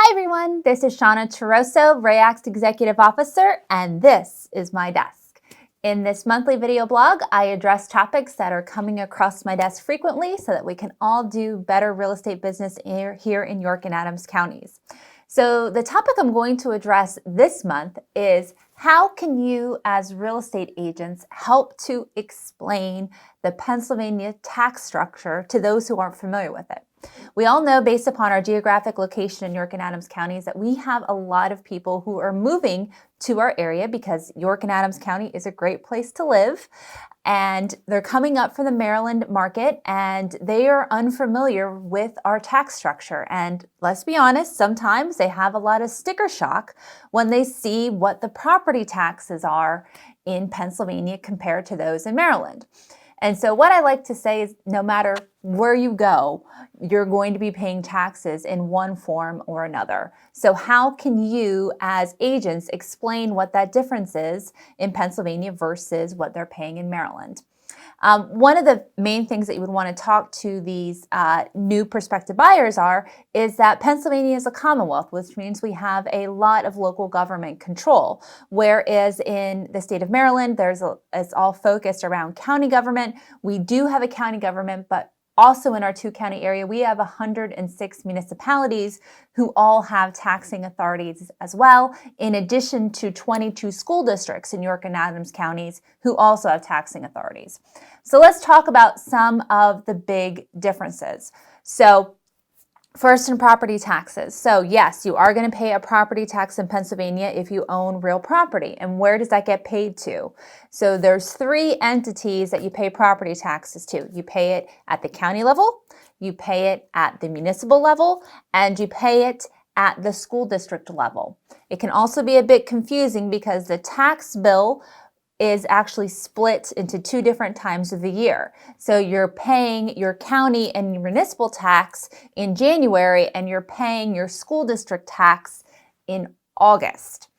Hi everyone, this is Shauna Taroso, RAYAC Executive Officer, and this is my desk. In this monthly video blog, I address topics that are coming across my desk frequently so that we can all do better real estate business here in York and Adams counties. So the topic I'm going to address this month is how can you as real estate agents help to explain the Pennsylvania tax structure to those who aren't familiar with it? We all know, based upon our geographic location in York and Adams counties, that we have a lot of people who are moving to our area because York and Adams County is a great place to live. And they're coming up from the Maryland market and they are unfamiliar with our tax structure. And let's be honest, sometimes they have a lot of sticker shock when they see what the property taxes are in Pennsylvania compared to those in Maryland. And so what I like to say is no matter where you go, you're going to be paying taxes in one form or another. So how can you as agents explain what that difference is in Pennsylvania versus what they're paying in Maryland? One of the main things that you would want to talk to these new prospective buyers is that Pennsylvania is a commonwealth, which means we have a lot of local government control. Whereas in the state of Maryland, it's all focused around county government. We do have a county government, but also in our two-county area, we have 106 municipalities who all have taxing authorities as well, in addition to 22 school districts in York and Adams counties who also have taxing authorities. So let's talk about some of the big differences. So first, in property taxes. So yes, you are going to pay a property tax in Pennsylvania if you own real property. And where does that get paid to? So there's three entities that you pay property taxes to. You pay it at the county level, you pay it at the municipal level, and you pay it at the school district level. It can also be a bit confusing because the tax bill is actually split into two different times of the year. So you're paying your county and your municipal tax in January, and you're paying your school district tax in August.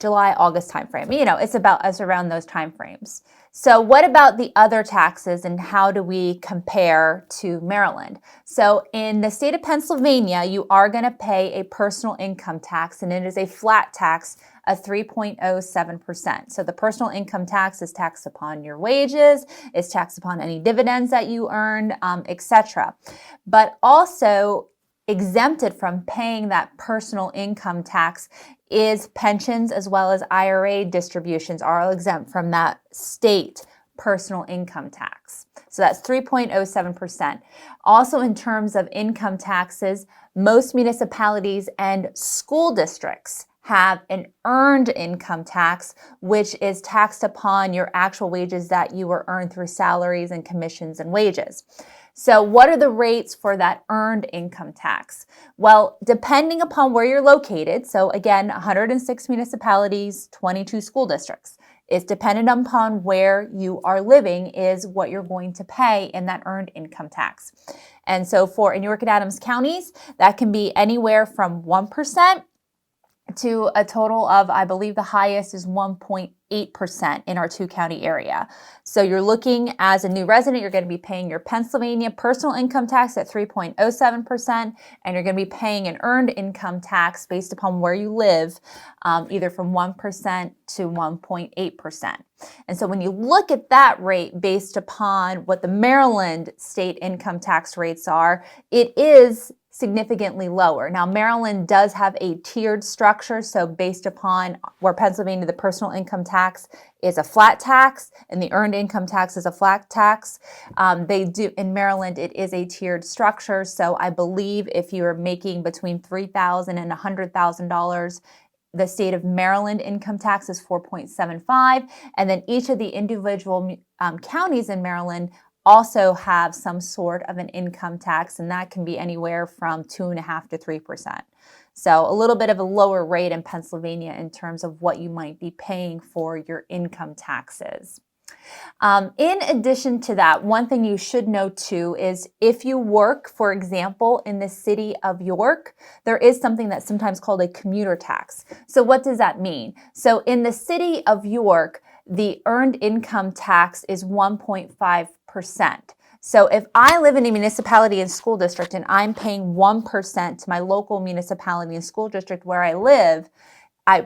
July, August timeframe. It's around those timeframes. So what about the other taxes and how do we compare to Maryland? So in the state of Pennsylvania, you are going to pay a personal income tax, and it is a flat tax of 3.07%. So the personal income tax is taxed upon your wages, it's taxed upon any dividends that you earn, etc. But also exempted from paying that personal income tax is pensions, as well as IRA distributions are all exempt from that state personal income tax. So that's 3.07%. Also, in terms of income taxes, most municipalities and school districts have an earned income tax, which is taxed upon your actual wages that you were earned through salaries and commissions and wages. So what are the rates for that earned income tax? Well, depending upon where you're located, so again, 106 municipalities, 22 school districts, it's dependent upon where you are living is what you're going to pay in that earned income tax. And so in York and Adams counties, that can be anywhere from 1% to a total of, I believe the highest is 1.8% in our two-county area. So you're looking, as a new resident, you're going to be paying your Pennsylvania personal income tax at 3.07%, and you're going to be paying an earned income tax based upon where you live, either from 1% to 1.8%. And so when you look at that rate based upon what the Maryland state income tax rates are, it is significantly lower. Now, Maryland does have a tiered structure, so based upon where Pennsylvania, the personal income tax is a flat tax and the earned income tax is a flat tax. In Maryland, it is a tiered structure, so I believe if you're making between $3,000 and $100,000, the state of Maryland income tax is 4.75, and then each of the individual counties in Maryland also have some sort of an income tax, and that can be anywhere from 2.5% to 3%. So a little bit of a lower rate in Pennsylvania in terms of what you might be paying for your income taxes. In addition to that, one thing you should know too is if you work, for example, in the city of York, there is something that's sometimes called a commuter tax. So what does that mean? So in the city of York, the earned income tax is 1.5%. So if I live in a municipality and school district and I'm paying 1% to my local municipality and school district where I live,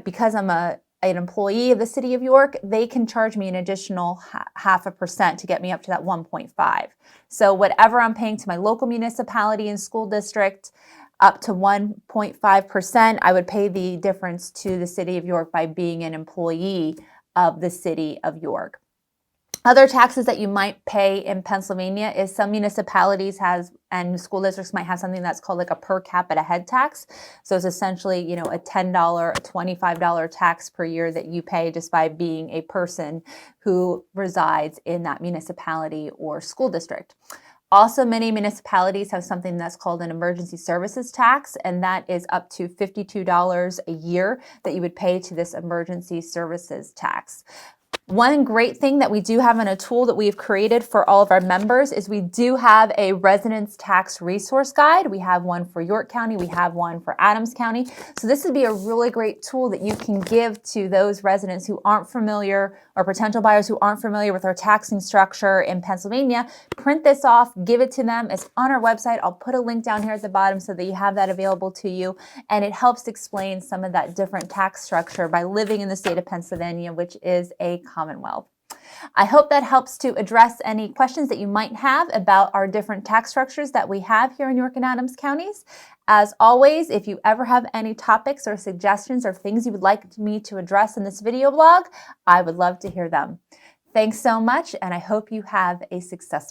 because I'm an employee of the city of York, they can charge me an additional 0.5% to get me up to that 1.5. So whatever I'm paying to my local municipality and school district, up to 1.5%, I would pay the difference to the city of York by being an employee of the city of York. Other taxes that you might pay in Pennsylvania is some municipalities and school districts might have something that's called like a per capita head tax. So it's essentially, a $10, a $25 tax per year that you pay just by being a person who resides in that municipality or school district. Also, many municipalities have something that's called an emergency services tax, and that is up to $52 a year that you would pay to this emergency services tax. One great thing that we do have in a tool that we've created for all of our members is we do have a residence tax resource guide. We have one for York County. We have one for Adams County. So this would be a really great tool that you can give to those residents who aren't familiar or potential buyers who aren't familiar with our taxing structure in Pennsylvania. Print this off, give it to them. It's on our website. I'll put a link down here at the bottom so that you have that available to you. And it helps explain some of that different tax structure by living in the state of Pennsylvania, which is a Commonwealth. I hope that helps to address any questions that you might have about our different tax structures that we have here in York and Adams counties. As always, if you ever have any topics or suggestions or things you would like me to address in this video blog, I would love to hear them. Thanks so much, and I hope you have a successful